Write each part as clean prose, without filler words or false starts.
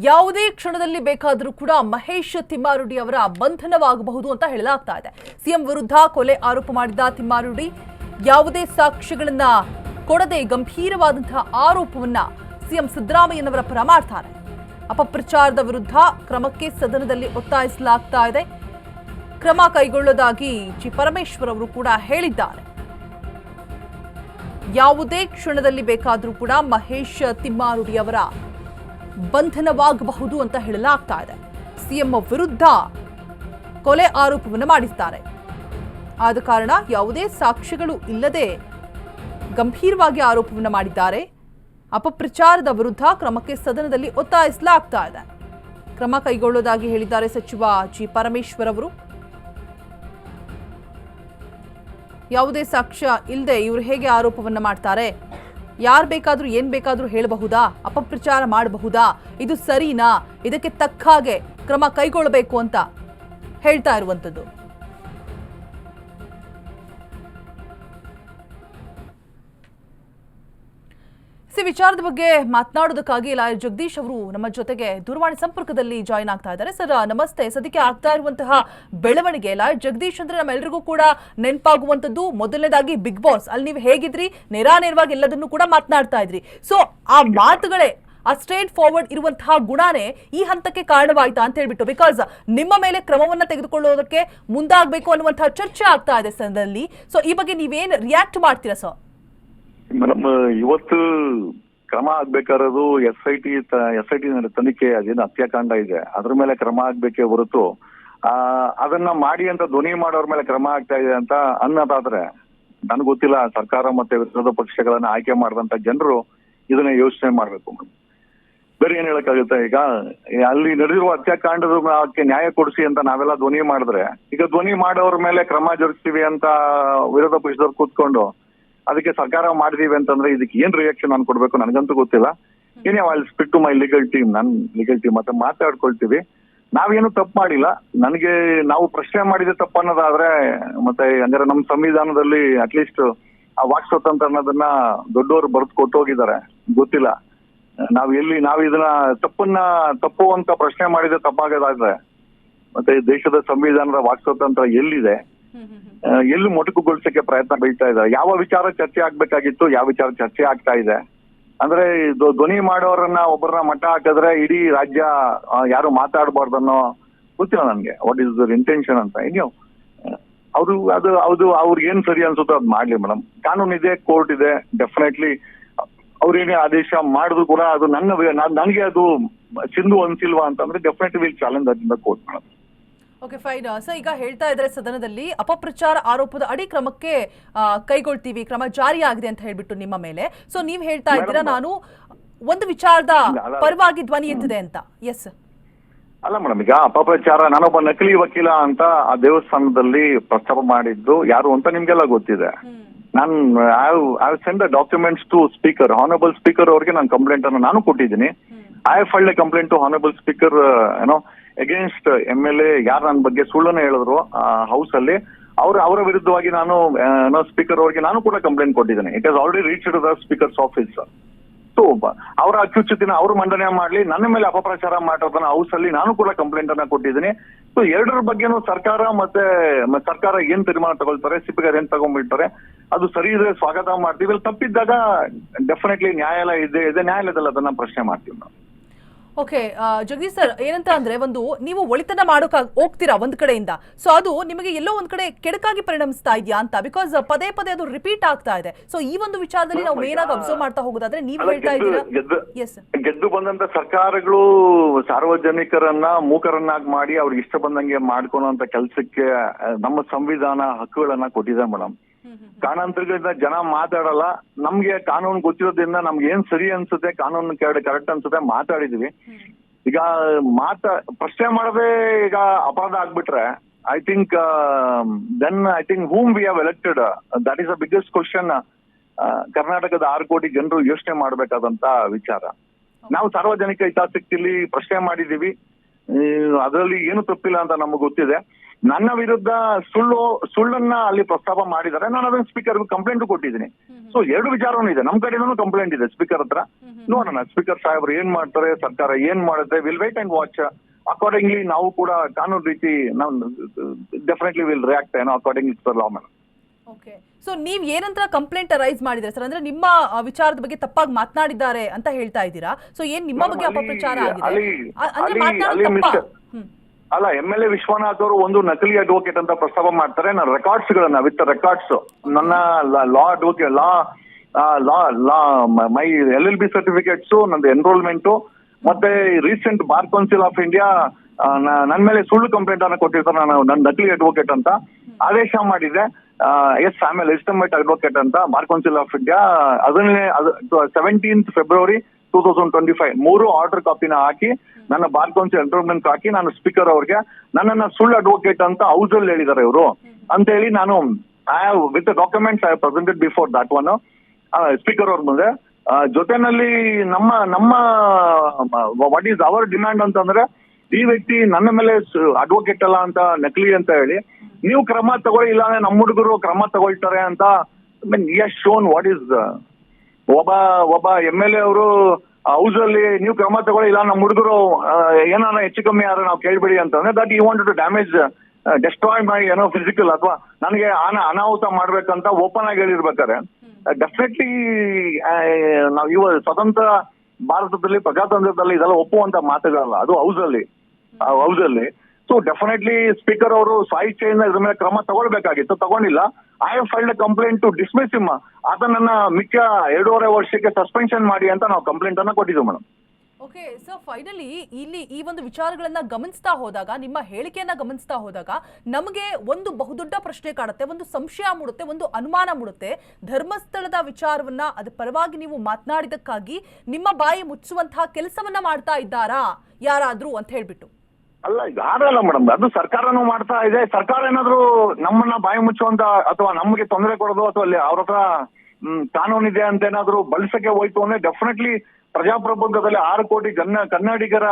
ಯಾವುದೇ ಕ್ಷಣದಲ್ಲಿ ಬೇಕಾದರೂ ಕೂಡ ಮಹೇಶ್ ತಿಮ್ಮಾರುಡಿ ಅವರ ಬಂಧನವಾಗಬಹುದು ಅಂತ ಹೇಳಲಾಗ್ತಾ ಇದೆ. ಸಿಎಂ ವಿರುದ್ಧ ಕೊಲೆ ಆರೋಪ ಮಾಡಿದ್ದ ತಿಮ್ಮಾರುಡಿ ಯಾವುದೇ ಸಾಕ್ಷ್ಯಗಳನ್ನ ಕೊಡದೆ ಗಂಭೀರವಾದಂತಹ ಆರೋಪವನ್ನ ಸಿಎಂ ಸಿದ್ದರಾಮಯ್ಯನವರ ಪರ ಮಾಡ್ತಾರೆ. ಅಪಪ್ರಚಾರದ ವಿರುದ್ಧ ಕ್ರಮಕ್ಕೆ ಸದನದಲ್ಲಿ ಒತ್ತಾಯಿಸಲಾಗ್ತಾ ಇದೆ. ಕ್ರಮ ಕೈಗೊಳ್ಳೋದಾಗಿ ಜಿ ಪರಮೇಶ್ವರ್ ಅವರು ಕೂಡ ಹೇಳಿದ್ದಾರೆ. ಯಾವುದೇ ಕ್ಷಣದಲ್ಲಿ ಬೇಕಾದರೂ ಕೂಡ ಮಹೇಶ್ ತಿಮ್ಮಾರುಡಿ ಅವರ ಬಂಧನವಾಗಬಹುದು ಅಂತ ಹೇಳಲಾಗ್ತಾ ಇದೆ. ಸಿಎಂ ವಿರುದ್ಧ ಕೊಲೆ ಆರೋಪವನ್ನು ಮಾಡಿದ್ದಾರೆ. ಆದ ಕಾರಣ ಯಾವುದೇ ಸಾಕ್ಷ್ಯಗಳು ಇಲ್ಲದೆ ಗಂಭೀರವಾಗಿ ಆರೋಪವನ್ನು ಮಾಡಿದ್ದಾರೆ. ಅಪಪ್ರಚಾರದ ವಿರುದ್ಧ ಕ್ರಮಕ್ಕೆ ಸದನದಲ್ಲಿ ಒತ್ತಾಯಿಸಲಾಗ್ತಾ ಇದೆ. ಕ್ರಮ ಕೈಗೊಳ್ಳೋದಾಗಿ ಹೇಳಿದ್ದಾರೆ ಸಚಿವ ಜಿ ಪರಮೇಶ್ವರ್ ಅವರು. ಯಾವುದೇ ಸಾಕ್ಷ್ಯ ಇಲ್ಲದೆ ಇವರು ಹೇಗೆ ಆರೋಪವನ್ನ ಮಾಡ್ತಾರೆ? ಯಾರು ಬೇಕಾದ್ರೂ ಏನ್ ಬೇಕಾದ್ರೂ ಹೇಳಬಹುದಾ? ಅಪಪ್ರಚಾರ ಮಾಡಬಹುದಾ? ಇದು ಸರಿನಾ? ಇದಕ್ಕೆ ತಕ್ಕ ಹಾಗೆ ಕ್ರಮ ಕೈಗೊಳ್ಳಬೇಕು ಅಂತ ಹೇಳ್ತಾ ಇರುವಂತದ್ದು. ವಿಚಾರದ ಬಗ್ಗೆ ಮಾತನಾಡೋದಕ್ಕಾಗಿ ಲಾಯರ್ ಜಗದೀಶ್ ಅವರು ನಮ್ಮ ಜೊತೆಗೆ ದೂರವಾಣಿ ಸಂಪರ್ಕದಲ್ಲಿ ಜಾಯಿನ್ ಆಗ್ತಾ ಇದ್ದಾರೆ. ಸರ್ ನಮಸ್ತೆ. ಸದ್ಯಕ್ಕೆ ಆಗ್ತಾ ಇರುವಂತಹ ಬೆಳವಣಿಗೆ, ಲಾಯರ್ ಜಗದೀಶ್ ಅಂದ್ರೆ ನಮ್ಮೆಲ್ಲರಿಗೂ ಕೂಡ ನೆನಪಾಗುವಂತದ್ದು ಮೊದಲನೇದಾಗಿ ಬಿಗ್ ಬಾಸ್ ಅಲ್ಲಿ ನೀವು ಹೇಗಿದ್ರಿ, ನೇರವಾಗಿ ಎಲ್ಲದನ್ನು ಕೂಡ ಮಾತನಾಡ್ತಾ ಇದ್ರಿ. ಸೊ ಆ ಮಾತುಗಳೇ, ಆ ಸ್ಟ್ರೇಟ್ ಫಾರ್ವರ್ಡ್ ಇರುವಂತಹ ಗುಣನೇ ಈ ಹಂತಕ್ಕೆ ಕಾರಣವಾಯ್ತಾ ಅಂತ ಹೇಳ್ಬಿಟ್ಟು, ಬಿಕಾಸ್ ನಿಮ್ಮ ಮೇಲೆ ಕ್ರಮವನ್ನ ತೆಗೆದುಕೊಳ್ಳೋದಕ್ಕೆ ಮುಂದಾಗಬೇಕು ಅನ್ನುವಂತಹ ಚರ್ಚೆ ಆಗ್ತಾ ಇದೆ ಸದನದಲ್ಲಿ. ಸೊ ಈ ಬಗ್ಗೆ ನೀವೇನ್ ರಿಯಾಕ್ಟ್ ಮಾಡ್ತೀರಾ ಸರ್? ಮೇಡಮ್, ಇವತ್ತು ಕ್ರಮ ಆಗ್ಬೇಕಾರೋದು ಎಸ್ ಐ ಟಿ ತನಿಖೆ, ಅದೇನು ಹತ್ಯಾಕಾಂಡ ಇದೆ ಅದ್ರ ಮೇಲೆ ಕ್ರಮ ಆಗ್ಬೇಕೇ ಹೊರತು ಅದನ್ನ ಮಾಡಿ ಅಂತ ಧ್ವನಿ ಮಾಡೋರ್ ಮೇಲೆ ಕ್ರಮ ಆಗ್ತಾ ಇದೆ ಅಂತ ಅನ್ನೋದಾದ್ರೆ ನನ್ಗೆ ಗೊತ್ತಿಲ್ಲ. ಸರ್ಕಾರ ಮತ್ತೆ ವಿರೋಧ ಪಕ್ಷಗಳನ್ನ ಆಯ್ಕೆ ಮಾಡಿದಂತ ಜನರು ಇದನ್ನ ಯೋಚನೆ ಮಾಡ್ಬೇಕು ಮೇಡಮ್. ಬೇರೆ ಏನ್ ಹೇಳಕ್ಕಾಗುತ್ತೆ? ಈಗ ಅಲ್ಲಿ ನಡೆದಿರುವ ಹತ್ಯಾಕಾಂಡದ ನ್ಯಾಯ ಕೊಡಿಸಿ ಅಂತ ನಾವೆಲ್ಲ ಧ್ವನಿ ಮಾಡಿದ್ರೆ, ಈಗ ಧ್ವನಿ ಮಾಡೋರ್ ಮೇಲೆ ಕ್ರಮ ಜರುಗಿಸ್ತೀವಿ ಅಂತ ವಿರೋಧ ಪಕ್ಷದವ್ರು ಕೂತ್ಕೊಂಡು ಅದಕ್ಕೆ ಸರ್ಕಾರ ಮಾಡಿದೀವಿ ಅಂತಂದ್ರೆ ಇದಕ್ಕೆ ಏನ್ ರಿಯಾಕ್ಷನ್ ನಾನು ಕೊಡ್ಬೇಕು ನನಗಂತೂ ಗೊತ್ತಿಲ್ಲ. ಏನೇ I speak to my legal team, ನನ್ ಲೀಗಲ್ ಟೀಮ್ ಮತ್ತೆ ಮಾತಾಡ್ಕೊಳ್ತೀವಿ. ನಾವೇನು ತಪ್ಪು ಮಾಡಿಲ್ಲ. ನನಗೆ ನಾವು ಪ್ರಶ್ನೆ ಮಾಡಿದ ತಪ್ಪು ಅನ್ನೋದಾದ್ರೆ ಮತ್ತೆ ಅಂದ್ರೆ ನಮ್ಮ ಸಂವಿಧಾನದಲ್ಲಿ ಅಟ್ಲೀಸ್ಟ್ ಆ ವಾಕ್ ಸ್ವತಂತ್ರ ಅನ್ನೋದನ್ನ ದೊಡ್ಡವರು ಬರೆದು ಕೊಟ್ಟೋಗಿದ್ದಾರೆ. ಗೊತ್ತಿಲ್ಲ ನಾವು ಇದನ್ನ ತಪ್ಪು ಅಂತ ಪ್ರಶ್ನೆ ಮಾಡಿದ ತಪ್ಪಾಗೋದಾದ್ರೆ ಮತ್ತೆ ದೇಶದ ಸಂವಿಧಾನದ ವಾಕ್ ಸ್ವತಂತ್ರ ಎಲ್ಲಿದೆ, ಎಲ್ಲಿ ಮೊಟಕುಗೊಳಿಸಕ್ಕೆ ಪ್ರಯತ್ನ ಬೀಳ್ತಾ ಇದೆ? ಯಾವ ವಿಚಾರ ಚರ್ಚೆ ಆಗ್ಬೇಕಾಗಿತ್ತು, ಯಾವ ವಿಚಾರ ಚರ್ಚೆ ಆಗ್ತಾ ಇದೆ? ಅಂದ್ರೆ ಧ್ವನಿ ಮಾಡೋರನ್ನ ಒಬ್ಬರನ್ನ ಮಟ್ಟ ಹಾಕಿದ್ರೆ ಇಡೀ ರಾಜ್ಯ ಯಾರು ಮಾತಾಡಬಾರ್ದನ್ನೋ ಗೊತ್ತಿಲ್ಲ ನನ್ಗೆ ವಾಟ್ ಇಸ್ ದರ್ ಇಂಟೆನ್ಷನ್ ಅಂತ. ಇನ್ಯೂ ಅವ್ರಿಗೆ ಏನ್ ಸರಿ ಅನ್ಸುತ್ತೋ ಅದ್ ಮಾಡ್ಲಿ ಮೇಡಮ್. ಕಾನೂನು ಇದೆ, ಕೋರ್ಟ್ ಇದೆ. ಡೆಫಿನೆಟ್ಲಿ ಅವ್ರೇನೇ ಆದೇಶ ಮಾಡಿದ್ರು ಕೂಡ ಅದು ನನಗೆ ಅದು ಸಿಂಧು ಅನ್ಸಿಲ್ವಾ ಅಂತಂದ್ರೆ definitely will challenge that in the court madam. Okay, fine sir. ಈಗ ಹೇಳ್ತಾ ಇದ್ರೆ ಸದನದಲ್ಲಿ ಅಪಪ್ರಚಾರ ಆರೋಪದ ಅಡಿ ಕ್ರಮಕ್ಕೆ ಕೈಗೊಳ್ತೀವಿ, ಕ್ರಮ ಜಾರಿಯಾಗಿದೆ ಅಂತ ಹೇಳ್ಬಿಟ್ಟು ನಿಮ್ಮ ಮೇಲೆ. ಸೊ ನೀವ್ ಹೇಳ್ತಾ ಇದ್ದೀರಾ ನಾನು ಒಂದು ವಿಚಾರದ ಪರವಾಗಿ ಧ್ವನಿ ಎತ್ತಿದೆ ಅಂತ. ಎಸ್ ಅಲ್ಲ ಮೇಡಮ್, ಈಗ ಅಪಪ್ರಚಾರ, ನಾನೊಬ್ಬ ನಕಲಿ ವಕೀಲ ಅಂತ ಆ ದೇವಸ್ಥಾನದಲ್ಲಿ ಪ್ರಸ್ತಾಪ ಮಾಡಿದ್ದು ಯಾರು ಅಂತ ನಿಮ್ಗೆಲ್ಲ ಗೊತ್ತಿದೆ. ನಾನು I send the documents to speaker, honourable speaker ಅವ್ರಿಗೆ ನಾನು ಕಂಪ್ಲೇಂಟ್ ಅನ್ನು ನಾನು ಕೊಟ್ಟಿದ್ದೀನಿ. I filed a complaint to honourable speaker against MLA ಯಾರು ನನ್ನ ಬಗ್ಗೆ ಸುಳ್ಳನ್ನು ಹೇಳಿದ್ರು ಹೌಸ್ ಅಲ್ಲಿ, ಅವರ ವಿರುದ್ಧವಾಗಿ ನಾನು ಸ್ಪೀಕರ್ ಅವರಿಗೆ ನಾನು ಕೂಡ ಕಂಪ್ಲೇಂಟ್ ಕೊಟ್ಟಿದ್ದೇನೆ. It has already reached the speaker's office. So ಅವರ ಅತ್ಯುಚ್ಛತೆನ ಅವರು ಮಂಡನೆ ಮಾಡ್ಲಿ, ನನ್ನ ಮೇಲೆ ಅಪಪ್ರಚಾರ ಮಾಡೋದನ್ನ ಹೌಸ್ ಅಲ್ಲಿ ನಾನು ಕೂಡ ಕಂಪ್ಲೇಂಟ್ ಅನ್ನ ಕೊಟ್ಟಿದ್ದೀನಿ. ಸೊ ಎರಡರ ಬಗ್ಗೆನೂ ಸರ್ಕಾರ ಏನ್ ತೀರ್ಮಾನ ತಗೊಳ್ತಾರೆ, ಸ್ಪೀಕರ್ ಏನ್ ತಗೊಂಡ್ಬಿಡ್ತಾರೆ, ಅದು ಸರಿ ಇದೆ, ಸ್ವಾಗತ ಮಾಡ್ತೀವಿ. ಇಲ್ಲಿ ತಪ್ಪಿದ್ದಾಗ ಡೆಫಿನೆಟ್ಲಿ ನ್ಯಾಯಾಲಯ ಇದೆ, ನ್ಯಾಯಾಲಯದಲ್ಲಿ ಅದನ್ನ ಪ್ರಶ್ನೆ ಮಾಡ್ತೀವಿ ನಾವು. ಓಕೆ ಜಗದೀಶ್ ಸರ್, ಏನಂತ ಅಂದ್ರೆ ಒಂದು ನೀವು ಒಳಿತನ ಮಾಡೋಕ್ ಹೋಗ್ತೀರಾ ಒಂದ್ ಕಡೆಯಿಂದ, ಸೊ ಅದು ನಿಮಗೆ ಎಲ್ಲೋ ಒಂದ್ ಕಡೆ ಕೆಡಕಾಗಿ ಪರಿಣಮಿಸ್ತಾ ಇದೆಯಾ ಅಂತ, ಬಿಕಾಸ್ ಪದೇ ಅದು ರಿಪೀಟ್ ಆಗ್ತಾ ಇದೆ. ಸೊ ಈ ಒಂದು ವಿಚಾರದಲ್ಲಿ ನಾವು ಮೇನ್ ಆಗಿ ಅಬ್ಸರ್ವ್ ಮಾಡ್ತಾ ಹೋಗೋದಾದ್ರೆ ನೀವು ಹೇಳ್ತಾ ಇದ್ದೀರಾ ಗೆದ್ದು ಬಂದಂತ ಸರ್ಕಾರಗಳು ಸಾರ್ವಜನಿಕರನ್ನ ಮೂಕರನ್ನಾಗಿ ಮಾಡಿ ಅವ್ರಿಗೆ ಇಷ್ಟ ಬಂದಂಗೆ ಮಾಡ್ಕೊಳ್ಳುವಂತ ಕೆಲಸಕ್ಕೆ ನಮ್ಮ ಸಂವಿಧಾನ ಹಕ್ಕುಗಳನ್ನ ಕೊಟ್ಟಿದೆ ಮೇಡಮ್. ಕಾರಣಾಂತರಗಳಿಂದ ಜನ ಮಾತಾಡಲ್ಲ. ನಮ್ಗೆ ಕಾನೂನು ಗೊತ್ತಿರೋದ್ರಿಂದ ನಮ್ಗೆ ಏನ್ ಸರಿ ಅನ್ಸುತ್ತೆ, ಕಾನೂನು ಕರೆಕ್ಟ್ ಅನ್ಸುತ್ತೆ ಮಾತಾಡಿದೀವಿ. ಈಗ ಪ್ರಶ್ನೆ ಮಾಡದೆ ಈಗ ಅಪರಾಧ ಆಗ್ಬಿಟ್ರೆ I think whom we have elected, that is the biggest question ಕರ್ನಾಟಕದ 6 ಕೋಟಿ ಜನರು ಯೋಚನೆ ಮಾಡ್ಬೇಕಾದಂತ ವಿಚಾರ. ನಾವು ಸಾರ್ವಜನಿಕ ಹಿತಾಸಕ್ತಿಲಿ ಪ್ರಶ್ನೆ ಮಾಡಿದೀವಿ, ಅದರಲ್ಲಿ ಏನು ತಪ್ಪಿಲ್ಲ ಅಂತ ನಮಗೆ ಗೊತ್ತಿದೆ. ನನ್ನ ವಿರುದ್ಧ ಸುಳ್ಳನ್ನ ಅಲ್ಲಿ ಪ್ರಸ್ತಾಪ ಮಾಡಿದ್ದಾರೆ. ನಾನು ಅದನ್ನ ಸ್ಪೀಕರ್ ಕಂಪ್ಲೇಂಟ್ ಕೊಟ್ಟಿದ್ದೀನಿ. ಸೊ 2 ವಿಚಾರನೂ ಇದೆ, ನಮ್ ಕಡೆನೂ ಕಂಪ್ಲೇಂಟ್ ಇದೆ ಸ್ಪೀಕರ್ ಹತ್ರ. ನೋಡೋಣ ಸ್ಪೀಕರ್ ಸಾಹೇಬ್ರು ಏನ್ ಮಾಡ್ತಾರೆ, ಸರ್ಕಾರ ಏನ್ ಮಾಡುತ್ತೆ, will wait and watch. Accordingly ನಾವು ಕೂಡ ಕಾನೂನು ರೀತಿ ನಾವು definitely will react according to law. Okay, so ನೀವ್ ಏನಂತ ಕಂಪ್ಲೇಂಟ್ ರೈಸ್ ಮಾಡಿದ್ರೆ ಸರ್? ಅಂದ್ರೆ ನಿಮ್ಮ ವಿಚಾರದ ಬಗ್ಗೆ ತಪ್ಪಾಗಿ ಮಾತನಾಡಿದ್ದಾರೆ ಅಂತ ಹೇಳ್ತಾ ಇದ್ದೀರಾ. ಸೊ ಏನ್ ನಿಮ್ಮ ಬಗ್ಗೆ ಅಪಪ್ರಚಾರ ಆಗಿದೆ ಅಂದ್ರೆ ಮಾತನಾಡೋದು ತಪ್ಪಾ? ಅಲ್ಲ, MLA ವಿಶ್ವನಾಥ್ ಅವರು ಒಂದು ನಕಲಿ ಅಡ್ವೊಕೇಟ್ ಅಂತ ಪ್ರಸ್ತಾಪ ಮಾಡ್ತಾರೆ. ನನ್ನ ರೆಕಾರ್ಡ್ಸ್ ಗಳನ್ನ ವಿತ್ ರೆಕಾರ್ಡ್ಸ್, ನನ್ನ law advocate law my LLB certificates, ನಂದು ಎನ್ರೋಲ್ಮೆಂಟ್, ಮತ್ತೆ recent Bar Council of India ನನ್ನ ಮೇಲೆ ಸುಳ್ಳು ಕಂಪ್ಲೇಂಟ್ ಅನ್ನ ಕೊಟ್ಟಿರ್ತಾರೆ. ನಾನು ನನ್ನ ನಕಲಿ ಅಡ್ವೊಕೇಟ್ ಅಂತ ಆದೇಶ ಮಾಡಿದೆ. ಎಸ್, ಆಮೇಲೆ ಲೆಜಿಟಿಮೇಟ್ ಅಡ್ವೊಕೇಟ್ ಅಂತ ಬಾರ್ ಕೌನ್ಸಿಲ್ ಆಫ್ ಇಂಡಿಯಾ ಅದನ್ನೇ 17th February 2025 3 ಆರ್ಡರ್ ಕಾಪಿನ ಹಾಕಿ ನನ್ನ ಬಾರ್ ಕೌನ್ಸಿಲ್ ಎನ್ರೋಲ್ಮೆಂಟ್ ಹಾಕಿ ನಾನು ಸ್ಪೀಕರ್ ಅವ್ರಿಗೆ ನನ್ನನ್ನ ಸುಳ್ಳು ಅಡ್ವೊಕೇಟ್ ಅಂತ ಹೌಸ್ ಅಲ್ಲಿ ಹೇಳಿದ್ದಾರೆ ಇವರು ಅಂತ ಹೇಳಿ ನಾನು with documents I presented before that one speaker ಅವ್ರ ಮುಂದೆ. ಜೊತೆನಲ್ಲಿ ನಮ್ಮ ವಾಟ್ ಈಸ್ ಅವರ್ ಡಿಮ್ಯಾಂಡ್ ಅಂತಂದ್ರೆ, ಈ ವ್ಯಕ್ತಿ ನನ್ನ ಮೇಲೆ ಅಡ್ವೊಕೇಟ್ ಅಲ್ಲ ಅಂತ ನಕಲಿ ಅಂತ ಹೇಳಿ ನೀವು ಕ್ರಮ ತಗೊಳ್ಳಿ, ಇಲ್ಲಾಂದ್ರೆ ನಮ್ಮ ಹುಡುಗರು ಕ್ರಮ ತಗೊಳ್ತಾರೆ ಅಂತ ಯಸ್ ಶೋನ್ ವಾಟ್ ಈಸ್ ಒಬ್ಬ MLA ಅವರು ಹೌಸ್ ಅಲ್ಲಿ ನೀವು ಕ್ರಮ ತಗೊಳ್ಳಿ, ಇಲ್ಲ ನಮ್ಮ ಹುಡುಗರು ಏನಾರ ಹೆಚ್ಚು ಕಮ್ಮಿ ಆದ್ರೆ ನಾವು ಕೇಳ್ಬೇಡಿ ಅಂತಂದ್ರೆ that you want to damage destroy my physical ಅಥವಾ ನನಗೆ ಅನಾಹುತ ಮಾಡ್ಬೇಕಂತ ಓಪನ್ ಆಗಿ ಹೇಳಿರ್ಬೇಕಾರೆ ಡೆಫಿನೆಟ್ಲಿ ನಾವು ಇವಾಗ ಸ್ವತಂತ್ರ ಭಾರತದಲ್ಲಿ ಪ್ರಜಾತಂತ್ರದಲ್ಲಿ ಇದೆಲ್ಲ ಒಪ್ಪುವಂತ ಮಾತುಗಳಲ್ಲ. ಅದು ಹೌಸ್ ಅಲ್ಲಿ ಸೊ ಡೆಫಿನೆಟ್ಲಿ ಸ್ಪೀಕರ್ ಅವರು ಸ್ವಾಯಿಚ್ಛೆಯಿಂದ ಇದ್ರ ಮೇಲೆ ಕ್ರಮ ತಗೊಳ್ಬೇಕಾಗಿತ್ತು, ತಗೊಂಡಿಲ್ಲ. I have filed a complaint to dismiss him. ಆತನನ್ನ ಮಿಕ್ಕ 2.5 ವರ್ಷಕ್ಕೆ ಸಸ್ಪೆನ್ಷನ್ ಮಾಡಿ ಅಂತ ನಾವು ಕಂಪ್ಲೇಂಟ್ ಅನ್ನ ಕೊಟ್ಟಿದ್ದೀವಿ ಮೇಡಮ್. ಓಕೆ, ಸೊ ಫೈನಲಿ ಇಲ್ಲಿ ಈ ಒಂದು ವಿಚಾರಗಳನ್ನ ಗಮನಿಸ್ತಾ ಹೋದಾಗ, ನಿಮ್ಮ ಹೇಳಿಕೆಯನ್ನ ಗಮನಿಸ್ತಾ ಹೋದಾಗ ನಮಗೆ ಒಂದು ಬಹುದೊಡ್ಡ ಪ್ರಶ್ನೆ ಕಾಡುತ್ತೆ, ಒಂದು ಸಂಶಯ ಮೂಡುತ್ತೆ, ಒಂದು ಅನುಮಾನ ಮೂಡುತ್ತೆ. ಧರ್ಮಸ್ಥಳದ ವಿಚಾರವನ್ನ ಅದ್ರ ಪರವಾಗಿ ನೀವು ಮಾತನಾಡಿದಕ್ಕಾಗಿ ನಿಮ್ಮ ಬಾಯಿ ಮುಚ್ಚುವಂತಹ ಕೆಲಸವನ್ನ ಮಾಡ್ತಾ ಇದ್ದಾರಾ ಯಾರಾದ್ರೂ ಅಂತ ಹೇಳ್ಬಿಟ್ಟು? ಅಲ್ಲ, ಯಾರಲ್ಲ ಮೇಡಮ್, ಅದು ಸರ್ಕಾರನೂ ಮಾಡ್ತಾ ಇದೆ. ಸರ್ಕಾರ ಏನಾದ್ರು ನಮ್ಮನ್ನ ಬಾಯಿ ಮುಚ್ಚುವಂತ ಅಥವಾ ನಮಗೆ ತೊಂದರೆ ಕೊಡೋದು ಅಥವಾ ಅಲ್ಲಿ ಅವ್ರ ಹತ್ರ ಕಾನೂನಿದೆ ಅಂತ ಏನಾದ್ರು ಬಳಸಕ್ಕೆ ಹೋಯ್ತು ಅಂದ್ರೆ ಡೆಫಿನೆಟ್ಲಿ ಪ್ರಜಾಪ್ರಭುತ್ವದಲ್ಲಿ 6 ಕೋಟಿ ಕನ್ನಡಿಗರ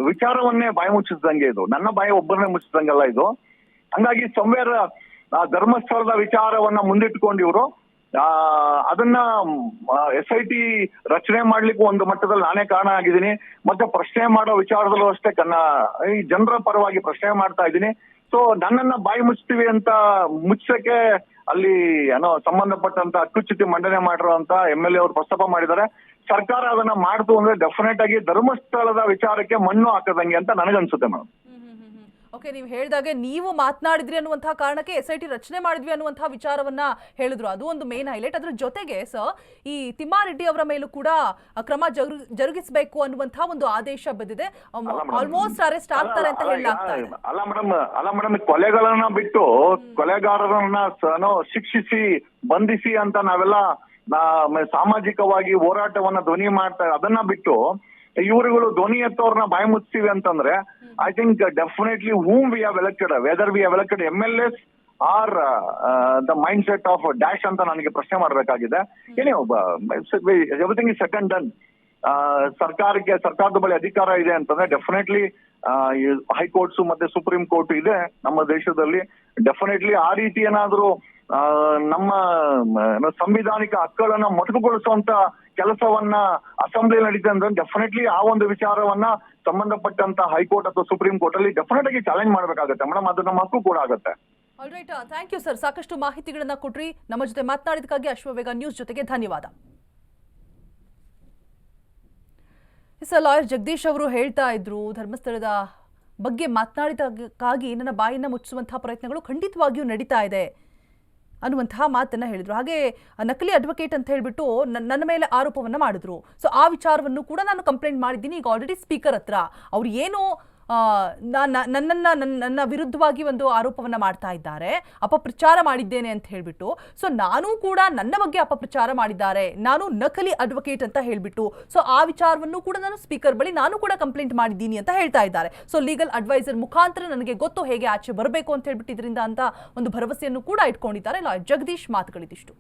ವಿಚಾರವನ್ನೇ ಬಾಯಿ ಮುಚ್ಚಿಸ್ದಂಗೆ ಇದು. ನನ್ನ ಬಾಯಿ ಒಬ್ಬರನ್ನೇ ಮುಚ್ಚಿದಂಗಲ್ಲ ಇದು. ಹಂಗಾಗಿ ಸಂವೇರ್ ಧರ್ಮಸ್ಥಳದ ವಿಚಾರವನ್ನ ಮುಂದಿಟ್ಕೊಂಡು ಇವರು ಅದನ್ನ SIT ರಚನೆ ಮಾಡ್ಲಿಕ್ಕೆ ಒಂದು ಮಟ್ಟದಲ್ಲಿ ನಾನೇ ಕಾರಣ ಆಗಿದ್ದೀನಿ. ಮತ್ತೆ ಪ್ರಶ್ನೆ ಮಾಡೋ ವಿಚಾರದಲ್ಲೂ ಅಷ್ಟೇ ಈ ಜನರ ಪರವಾಗಿ ಪ್ರಶ್ನೆ ಮಾಡ್ತಾ ಇದ್ದೀನಿ. ಸೊ ನನ್ನನ್ನ ಬಾಯಿ ಮುಚ್ತೀವಿ ಅಂತ ಮುಚ್ಚಕ್ಕೆ ಅಲ್ಲಿ ಸಂಬಂಧಪಟ್ಟಂತ ಹಕ್ಕುಚ್ಯುತಿ ಮಂಡನೆ ಮಾಡಿರುವಂತ MLA ಅವರು ಪ್ರಸ್ತಾಪ ಮಾಡಿದ್ದಾರೆ. ಸರ್ಕಾರ ಅದನ್ನ ಮಾಡ್ತು ಅಂದ್ರೆ ಡೆಫಿನೆಟ್ ಆಗಿ ಧರ್ಮಸ್ಥಳದ ವಿಚಾರಕ್ಕೆ ಮಣ್ಣು ಹಾಕದಂಗೆ ಅಂತ ನನಗನ್ಸುತ್ತೆ ಮೇಡಮ್. ಓಕೆ, ನೀವು ಹೇಳಿದಾಗೆ ನೀವು ಮಾತನಾಡಿದ್ರಿ ಅನ್ನುವಂತಹ ಕಾರಣಕ್ಕೆ SIT ರಚನೆ ಮಾಡಿದ್ವಿ ಅನ್ನುವಂತಹ ವಿಚಾರವನ್ನ ಹೇಳಿದ್ರು, ಅದು ಒಂದು ಮೇನ್ ಹೈಲೈಟ್. ಅದ್ರ ಜೊತೆಗೆ ಸರ್, ಈ ತಿಮ್ಮಾರೆಡ್ಡಿ ಅವರ ಮೇಲೂ ಕೂಡ ಕ್ರಮ ಜರುಗಿಸಬೇಕು ಅನ್ನುವಂತಹ ಒಂದು ಆದೇಶ ಬಂದಿದೆ. ಆಲ್ಮೋಸ್ಟ್ ಅರೆಸ್ಟ್ ಆಗ್ತಾರೆ ಅಂತ ಹೇಳಲಾಗ್ತಾ ಇದೆ. ಅಲ್ಲ ಮೇಡಮ್, ಕೊಲೆಗಳನ್ನ ಬಿಟ್ಟು ಕೊಲೆಗಾರರನ್ನ ಶಿಕ್ಷಿಸಿ ಬಂಧಿಸಿ ಅಂತ ನಾವೆಲ್ಲ ಸಾಮಾಜಿಕವಾಗಿ ಹೋರಾಟವನ್ನ ಧ್ವನಿ ಮಾಡ್ತಾ ಅದನ್ನ ಬಿಟ್ಟು ಇವರುಗಳು ಧ್ವನಿ ಎತ್ತವ್ರನ್ನ ಬಾಯಿ ಮುಚ್ತೀವಿ ಅಂತಂದ್ರೆ I think definitely whom we have elected, whether we have elected MLAs are the mind set of dash ಅಂತ ನನಗೆ ಪ್ರಶ್ನೆ ಮಾಡಬೇಕಾಗಿದೆ. Everything is set and done. ಸರ್ಕಾರದ ಬಳಿ ಅಧಿಕಾರ ಇದೆ ಅಂತಂದ್ರೆ ಡೆಫಿನೆಟ್ಲಿ ಹೈಕೋರ್ಟ್ಸ್ ಮತ್ತೆ ಸುಪ್ರೀಂ ಕೋರ್ಟ್ ಇದೆ ನಮ್ಮ ದೇಶದಲ್ಲಿ. ಡೆಫಿನೆಟ್ಲಿ ಆ ರೀತಿ ಏನಾದ್ರೂ ನಮ್ಮ ಸಂವಿಧಾನಿಕ ಹಕ್ಕುಗಳನ್ನ ಮೊಟಕುಗೊಳಿಸುವಂತ ಕೆಲಸವನ್ನ ಅಸೆಂಬ್ಲಿ ನಡೀತದೆ ಅಂದ್ರೆ ಡೆಫಿನೆಟ್ಲಿ ಆ ಒಂದು ವಿಚಾರವನ್ನ ಸಂಬಂಧಪಟ್ಟಂತ ಹೈಕೋರ್ಟ್ ಅಥವಾ ಸುಪ್ರೀಂ ಕೋರ್ಟ್ ಅಲ್ಲಿ ಡೆಫಿನೆಟ್ ಆಗಿ ಚಾಲೆಂಜ್ ಮಾಡ್ಬೇಕಾಗತ್ತೆ ಮೇಡಮ್. ಅದು ನಮ್ಮ ಹಕ್ಕು ಕೂಡ ಆಗುತ್ತೆ. Alright, thank you sir. ಸಾಕಷ್ಟು ಮಾಹಿತಿಗಳನ್ನ ಕೊಟ್ರಿ. ನಮ್ಮ ಜೊತೆ ಮಾತನಾಡಿದಕ್ಕಾಗಿ ಅಶ್ವವೇಗ ನ್ಯೂಸ್ ಜೊತೆಗೆ ಧನ್ಯವಾದ. ಲಾಯರ್ ಜಗದೀಶ್ ಅವರು ಹೇಳ್ತಾ ಇದ್ರು, ಧರ್ಮಸ್ಥಳದ ಬಗ್ಗೆ ಮಾತನಾಡಿದಕ್ಕಾಗಿ ನನ್ನ ಬಾಯಿನ ಮುಚ್ಚುವಂತಹ ಪ್ರಯತ್ನಗಳು ಖಂಡಿತವಾಗಿಯೂ ನಡೀತಾ ಇದೆ ಅನ್ನುವಂತಹ ಮಾತನ್ನ ಹೇಳಿದ್ರು. ಹಾಗೆ ನಕಲಿ ಅಡ್ವೊಕೇಟ್ ಅಂತ ಹೇಳ್ಬಿಟ್ಟು ನನ್ನ ಮೇಲೆ ಆರೋಪವನ್ನ ಮಾಡಿದ್ರು. ಸೊ ಆ ವಿಚಾರವನ್ನು ಕೂಡ ನಾನು ಕಂಪ್ಲೇಂಟ್ ಮಾಡಿದ್ದೀನಿ ಈಗ ಆಲ್ರೆಡಿ ಸ್ಪೀಕರ್ ಹತ್ರ. ಅವ್ರು ಏನು ನನ್ನ ವಿರುದ್ಧವಾಗಿ ಒಂದು ಆರೋಪವನ್ನ ಮಾಡ್ತಾ ಇದ್ದಾರೆ, ಅಪಪ್ರಚಾರ ಮಾಡಿದ್ದೇನೆ ಅಂತ ಹೇಳ್ಬಿಟ್ಟು. ಸೊ ನಾನು ಕೂಡ ನನ್ನ ಬಗ್ಗೆ ಅಪಪ್ರಚಾರ ಮಾಡಿದ್ದಾರೆ, ನಾನು ನಕಲಿ ಅಡ್ವೊಕೇಟ್ ಅಂತ ಹೇಳ್ಬಿಟ್ಟು. ಸೊ ಆ ವಿಚಾರವನ್ನು ಕೂಡ ನಾನು ಸ್ಪೀಕರ್ ಬಳಿ ನಾನು ಕೂಡ ಕಂಪ್ಲೇಂಟ್ ಮಾಡಿದ್ದೀನಿ ಅಂತ ಹೇಳ್ತಾ ಇದ್ದಾರೆ. ಸೊ ಲೀಗಲ್ ಅಡ್ವೈಸರ್ ಮುಖಾಂತರ ನನಗೆ ಗೊತ್ತು ಹೇಗೆ ಆಚೆ ಬರಬೇಕು ಅಂತ ಹೇಳ್ಬಿಟ್ಟು ಇದರಿಂದ ಅಂತ ಒಂದು ಭರವಸೆಯನ್ನು ಕೂಡ ಇಟ್ಕೊಂಡಿದ್ದಾರೆ ಲಾಯರ್ ಜಗದೀಶ್. ಮಾತುಗಳಿದಿಷ್ಟು.